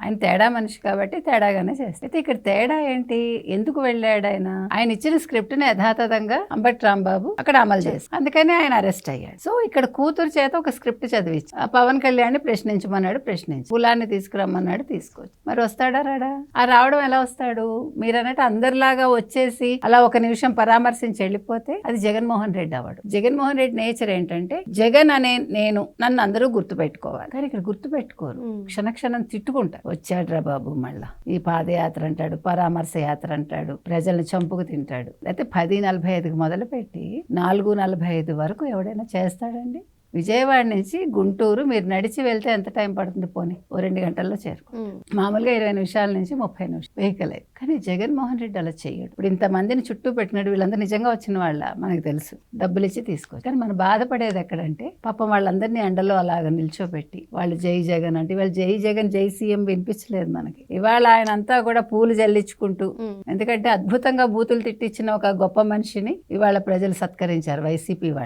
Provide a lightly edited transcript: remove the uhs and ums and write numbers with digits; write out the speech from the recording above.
ఆయన తేడా మనిషి కాబట్టి తేడాగానే చేస్తారు. అయితే ఇక్కడ తేడా ఏంటి, ఎందుకు వెళ్ళాడు ఆయన? ఆయన ఇచ్చిన స్క్రిప్ట్ ని యథాతథంగా అంబటి రాంబాబు అక్కడ అమలు చేశారు, అందుకని ఆయన అరెస్ట్ అయ్యాడు. సో ఇక్కడ కూతురు చేత ఒక స్క్రిప్ట్ చదివించి పవన్ కళ్యాణ్ ప్రశ్నించమన్నాడు, ప్రశ్నించి కులాన్ని తీసుకురమ్మన్నాడు, తీసుకొచ్చి మరి వస్తాడా రాడా? ఆ రావడం ఎలా వస్తాడు? మీరు అన్నట్టు అందరిలాగా వచ్చేసి అలా ఒక నిమిషం పరామర్శించి వెళ్ళిపోతే అది జగన్మోహన్ రెడ్డి అవ్వడు. జగన్మోహన్ రెడ్డి నేచర్ ఏంటంటే జగన్ అనే నేను నన్ను అందరూ గుర్తుపెట్టుకోవాలి, కానీ ఇక్కడ గుర్తుపెట్టుకోరు, క్షణక్షణం తిట్టుకుంటారు. వచ్చాడ్రా బాబు మళ్ళా ఈ పాదయాత్ర అంటాడు, పరామర్శ యాత్ర అంటాడు, ప్రజల్ని చంపుకు తింటాడు. అయితే 10:45కి మొదలుపెట్టి 4:45 వరకు ఎవడైనా చేస్తాడండి? విజయవాడ నుంచి గుంటూరు మీరు నడిచి వెళ్తే ఎంత టైం పడుతుంది? పోనీ ఓ 2 గంటల్లో చేరుకో. మామూలుగా 20 నిమిషాల నుంచి 30 నిమిషాలు వెహికల్ అయ్యి. కానీ జగన్మోహన్ రెడ్డి అలా చేయడు. ఇప్పుడు ఇంతమందిని చుట్టూ పెట్టినట్టు వీళ్ళందరూ నిజంగా వచ్చిన వాళ్ళ మనకు తెలుసు, డబ్బులు ఇచ్చి తీసుకోవచ్చు. కానీ మనం బాధపడేది ఎక్కడంటే పాపం వాళ్ళందరినీ ఎండలో అలాగ నిల్చోబెట్టి వాళ్ళు జై జగన్ అంటే ఇవాళ జై జగన్ జై సీఎం వినిపించలేదు మనకి. ఇవాళ ఆయన అంతా కూడా పూలు జల్లించుకుంటూ, ఎందుకంటే అద్భుతంగా బూతులు తిట్టించిన ఒక గొప్ప మనిషిని ఇవాళ ప్రజలు సత్కరించారు వైసీపీ వాళ్ళు.